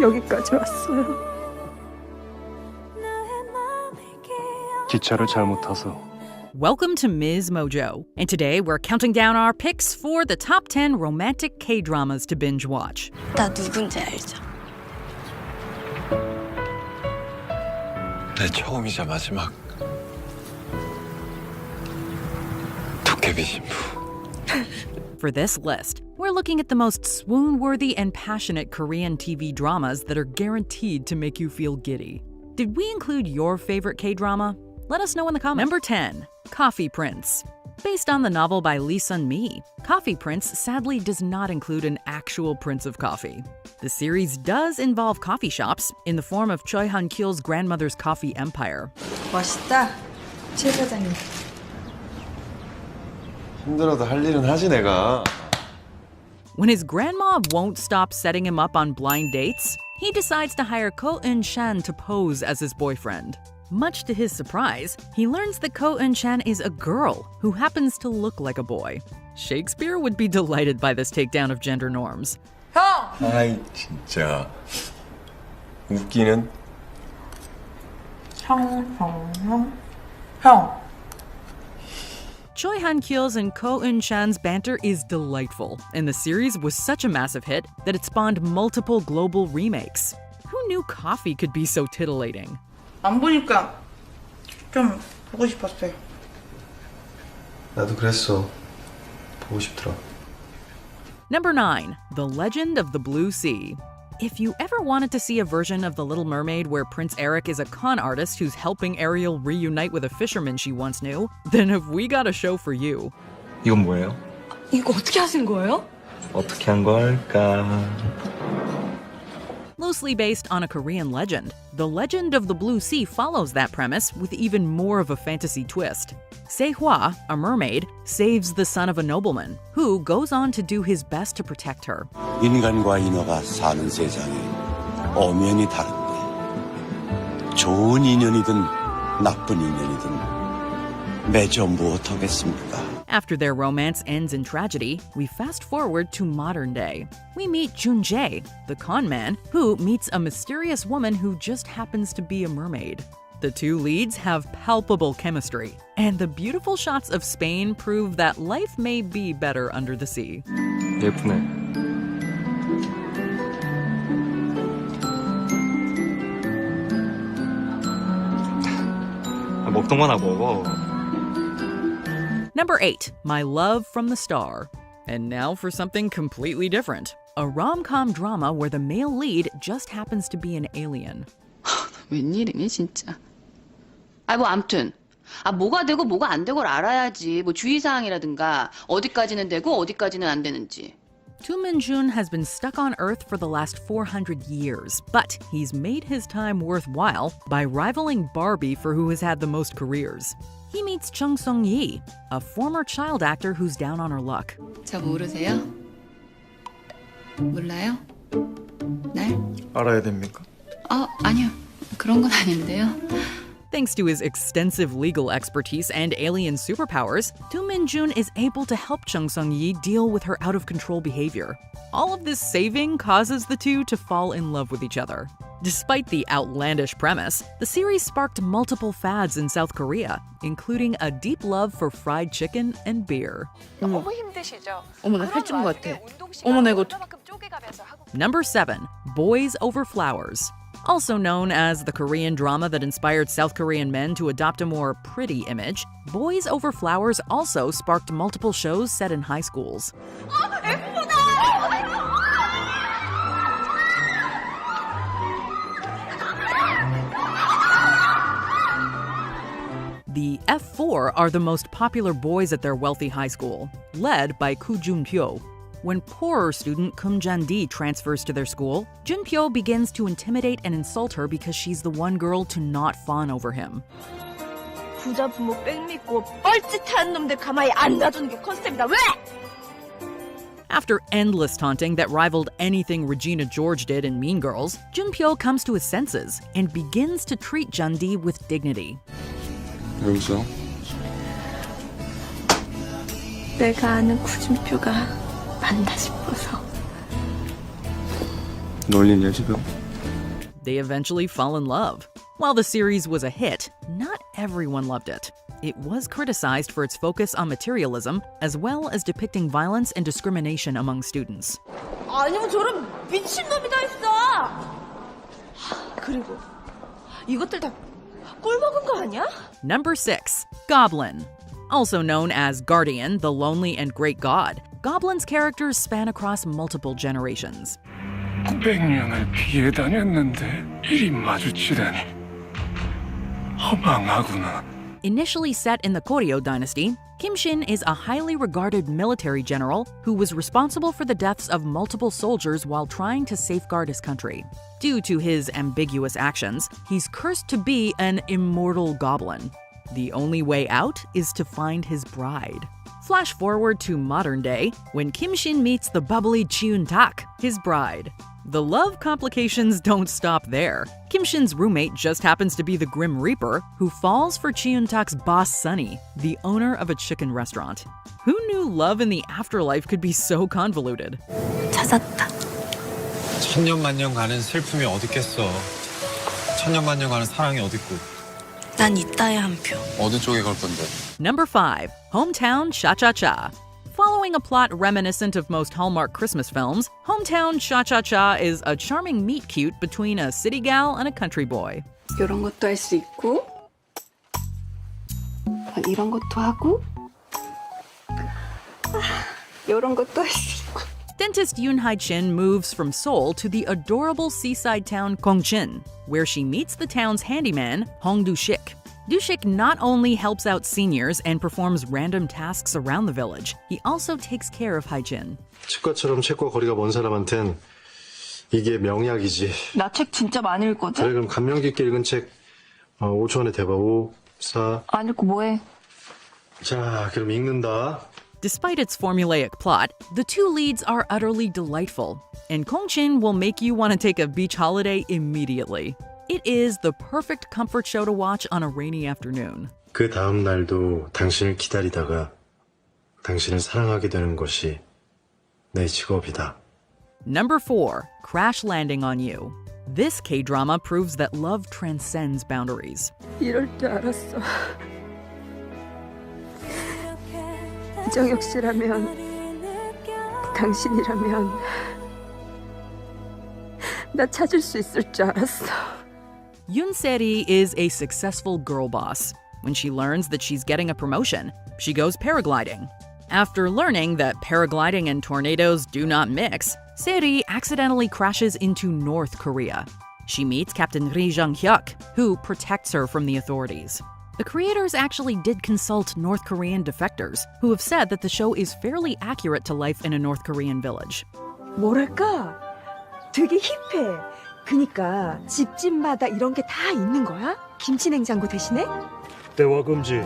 여기까지 왔어요. 기차를 잘못 타서. Welcome to Ms. Mojo, and today we're counting down our picks for the top 10 romantic K-dramas to binge watch. 나 누군지 알죠? 내 처음이자 마지막 도깨비 신부. For this list, we're looking at the most swoon-worthy and passionate Korean TV dramas that are guaranteed to make you feel giddy. Did we include your favorite K-drama? Let us know in the comments. Number 10, Coffee Prince. Based on the novel by Lee Sun-mi, Coffee Prince sadly does not include an actual prince of coffee. The series does involve coffee shops in the form of Choi Han-kyul's grandmother's coffee empire. 멋있다, 최 사장님. 힘들어도 할 일은 하지 내가. When his grandma won't stop setting him up on blind dates, he decides to hire Ko Eun-shan to pose as his boyfriend. Much to his surprise, he learns that Ko Eun-shan is a girl who happens to look like a boy. Shakespeare would be delighted by this takedown of gender norms. 형! 아이 진짜 웃기는. 형. Choi Han-kyul's and Ko Eun-shan's banter is delightful, and the series was such a massive hit that it spawned multiple global remakes. Who knew coffee could be so titillating? 안 보니까 좀 보고 싶었어요. 나도 그랬어. 보고 싶더라. Number 9, The Legend of the Blue Sea. If you ever wanted to see a version of The Little Mermaid where Prince Eric is a con artist who's helping Ariel reunite with a fisherman she once knew, then have we got a show for you. 이건 뭐예요? 이거 어떻게 하신 거예요? 어떻게 한 걸까? Loosely based on a Korean legend, The Legend of the Blue Sea follows that premise with even more of a fantasy twist. Se-hwa, a mermaid, saves the son of a nobleman, who goes on to do his best to protect her. 인간과 인어가 사는 세상에 엄연히 다른데 좋은 인연이든 나쁜 인연이든 맺어 무엇하겠습니까? After their romance ends in tragedy, we fast forward to modern day. We meet Jun-jae, the con man, who meets a mysterious woman who just happens to be a mermaid. The two leads have palpable chemistry, and the beautiful shots of Spain prove that life may be better under the sea. 예쁘네. 먹던 거나 먹어. Number 8, My Love from the Star. And now for something completely different. A rom-com drama where the male lead just happens to be an alien. 웬일이니 진짜. 뭐 아무튼 뭐가 되고 뭐가 안 되고를 알아야지. 뭐 주의사항이라든가 어디까지는 되고 어디까지는 안 되는지. Two Min-jun has been stuck on Earth for the last 400 years, but he's made his time worthwhile by rivaling Barbie for who has had the most careers. He meets Chung Sung-yi, a former child actor who's down on her luck. 저 모르세요? 몰라요? 날? 알아야 됩니까? 아니요. 그런 건 아닌데요. Thanks to his extensive legal expertise and alien superpowers, Two Min-jun is able to help Chung Sung-yi deal with her out-of-control behavior. All of this saving causes the two to fall in love with each other. Despite the outlandish premise, the series sparked multiple fads in South Korea, including a deep love for fried chicken and beer. 너무 힘드시죠? 어머, 나 살찐 것 같아. 어머, 나 이거 Number 7, Boys Over Flowers. Also known as the Korean drama that inspired South Korean men to adopt a more pretty image, Boys Over Flowers also sparked multiple shows set in high schools. The F4 are the most popular boys at their wealthy high school, led by Koo Jun-pyo. When poorer student Kim Jan-di transfers to their school, Jun-pyo begins to intimidate and insult her because she's the one girl to not fawn over him. 부자 부모 뺑 믿고 뻘짓하는 놈들 가만히 안 놔두는 게 컨셉이다. 왜? After endless taunting that rivaled anything Regina George did in Mean Girls, Jun-pyo comes to his senses and begins to treat Jan-di with dignity. 왜 웃어? 내가 아는 구준표가 맞나 싶어서. 놀리냐 지금? They eventually fall in love. While the series was a hit, not everyone loved it. It was criticized for its focus on materialism, as well as depicting violence and discrimination among students. 아니면 저런 미친놈이 다 있어. 그리고 이것들 다 꿀 먹은 거 아니야? Number 6. Goblin. Also known as Guardian, the Lonely and Great God, Goblin's characters span across multiple generations. 900년을 피해 다녔는데 이리 마주치다니 허망하구나. Initially set in the Goryeo dynasty, Kim Shin is a highly regarded military general who was responsible for the deaths of multiple soldiers while trying to safeguard his country. Due to his ambiguous actions, he's cursed to be an immortal goblin. The only way out is to find his bride. Flash forward to modern day, when Kim Shin meets the bubbly Cheon Tak, his bride. The love complications don't stop there. Kim Shin's roommate just happens to be the Grim Reaper, who falls for Cheon Tak's boss Sunny, the owner of a chicken restaurant. Who knew love in the afterlife could be so convoluted? 찾았다. 천년만년 가는 슬픔이 어딨겠어. 천년만년 가는 사랑이 어딨고. 난 이따에 한 표. 어느 쪽에 갈 건데? Number 5. Hometown Cha-Cha-Cha. Following a plot reminiscent of most Hallmark Christmas films, Hometown Cha-Cha-Cha is a charming meet-cute between a city gal and a country boy. 이런 것도 할 수 있고 이런 것도 하고 이런 것도 할 수 있고 Dentist Yoon Hae-chin moves from Seoul to the adorable seaside town Gongcheon, where she meets the town's handyman, Hong Du-shik. Du-shik not only helps out seniors and performs random tasks around the village, he also takes care of Hae-chin. 치과처럼 책과 거리가 먼 사람한텐 이게 명약이지. 나 책 진짜 많이 읽거든? 그래, 그럼 감명 깊게 읽은 책 5초 안에 대봐. 5, 4. 안 읽고 뭐해? 자, 그럼 읽는다. Despite its formulaic plot, the two leads are utterly delightful, and Gongcheon will make you want to take a beach holiday immediately. It is the perfect comfort show to watch on a rainy afternoon. 그 다음 날도 당신을 기다리다가 당신을 사랑하게 되는 것이 내 직업이다. Number 4. Crash Landing on You. This K-drama proves that love transcends boundaries. 이럴 줄 알았어. 이정혁 씨라면 당신이라면 나 찾을 수 있을 줄 알았어. Yoon Se-ri is a successful girl boss. When she learns that she's getting a promotion, she goes paragliding. After learning that paragliding and tornadoes do not mix, Se-ri accidentally crashes into North Korea. She meets Captain Ri Jung-hyuk, who protects her from the authorities. The creators actually did consult North Korean defectors, who have said that the show is fairly accurate to life in a North Korean village. 뭐랄까? 되게 힙해. 그니까 집집마다 이런 게 다 있는 거야? 김치 냉장고 대신에? 대화 금지.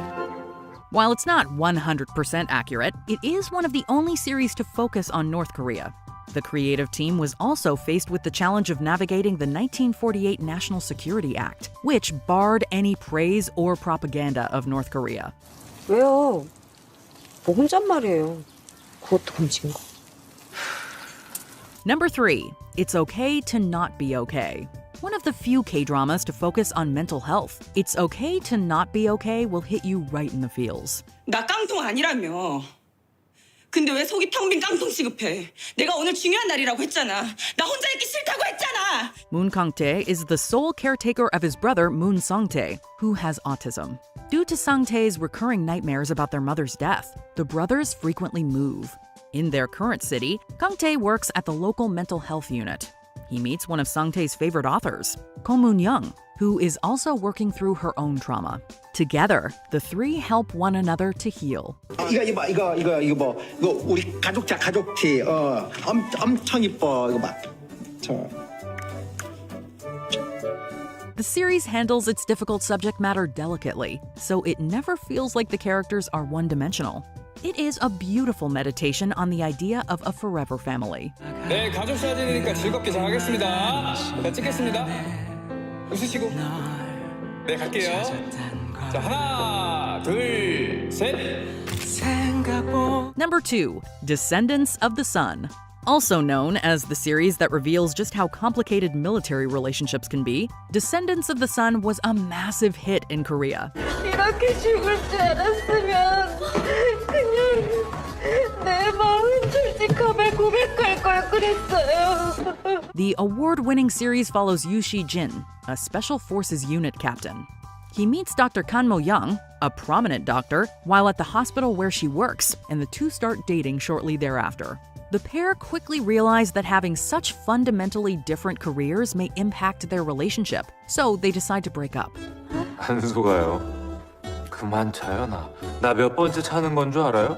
While it's not 100% accurate, it is one of the only series to focus on North Korea. The creative team was also faced with the challenge of navigating the 1948 National Security Act, which barred any praise or propaganda of North Korea. 왜요? 뭐 혼잣말이에요. 그것도 금지인 거. Number 3. It's okay to not be okay. One of the few K-dramas to focus on mental health, It's Okay to Not Be Okay will hit you right in the feels. 나 깡통 아니라며. 근데 왜 속이 텅 빈 깡통 취급해? 내가 오늘 중요한 날이라고 했잖아. 나 혼자 있기 싫다고 했잖아. Moon Kang-tae is the sole caretaker of his brother Moon Sung-tae, who has autism. Due to Sung-tae's recurring nightmares about their mother's death, the brothers frequently move. In their current city, Kang-tae works at the local mental health unit. He meets one of Sung-tae's favorite authors, Ko Moon-young, who is also working through her own trauma. Together, the three help one another to heal. 이거 우리 가족티 엄청 이뻐 이거 봐. The series handles its difficult subject matter delicately, so it never feels like the characters are one-dimensional. It is a beautiful meditation on the idea of a forever family. 네, 가족 사진이니까 즐겁게 잘 하겠습니다. 자, 찍겠습니다. 웃으시고. 네, 갈게요. 자, 하나, 둘, 셋. Number 2. Descendants of the Sun. Also known as the series that reveals just how complicated military relationships can be, Descendants of the Sun was a massive hit in Korea. 이렇게 죽을 줄 알았으면 그냥 내 마음 솔직함에 고백할 걸 그랬어요. The award-winning series follows Yoo Si-jin, a Special Forces unit captain. He meets Dr. Kan Mo-young, a prominent doctor, while at the hospital where she works, and the two start dating shortly thereafter. The pair quickly realize that having such fundamentally different careers may impact their relationship, so they decide to break up. 안 속아요. 그만 차요, 나 몇 번째 차는 건 줄 알아요?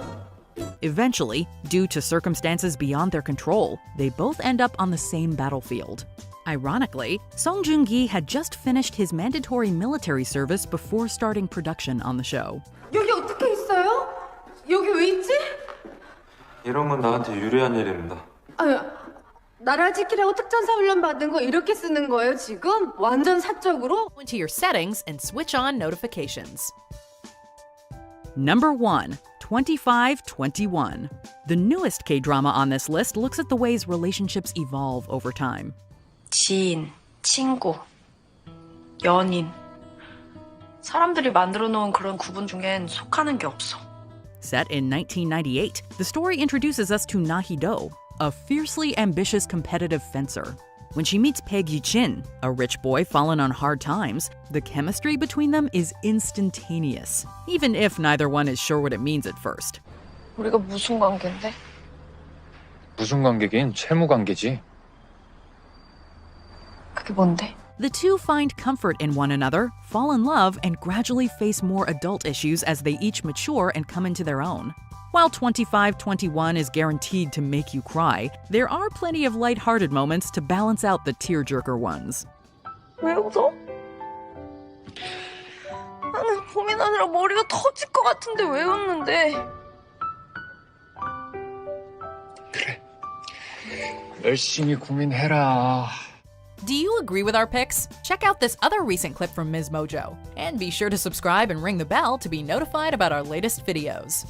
Eventually, due to circumstances beyond their control, they both end up on the same battlefield. Ironically, Song Joong-gi had just finished his mandatory military service before starting production on the show. 여기 어떻게 있어요? 여기 왜 있지? 이런 건 나한테 유리한 일입니다. 아유, 나라 지키라고 특전사 훈련 받은 거 이렇게 쓰는 거예요, 지금? 완전 사적으로? Go into your settings and switch on notifications. Number 1. 2521. The newest K-drama on this list looks at the ways relationships evolve over time. 지인, 친구, 연인. 사람들이 만들어 놓은 그런 구분 중엔 속하는 게 없어. Set in 1998, the story introduces us to Na-hee-do, a fiercely ambitious competitive fencer. When she meets Peg Yi-chin, a rich boy fallen on hard times, the chemistry between them is instantaneous, even if neither one is sure what it means at first. 우리가 무슨 관계인데? 무슨 관계긴 채무 관계지. 그게 뭔데? The two find comfort in one another, fall in love, and gradually face more adult issues as they each mature and come into their own. While 2521 is guaranteed to make you cry, there are plenty of lighthearted moments to balance out the tearjerker ones. 왜 웃어? 나는 고민하느라 머리가 터질 것 같은데 왜 웃는데? 그래. 열심히 고민해라. Do you agree with our picks? Check out this other recent clip from Ms. Mojo. And be sure to subscribe and ring the bell to be notified about our latest videos.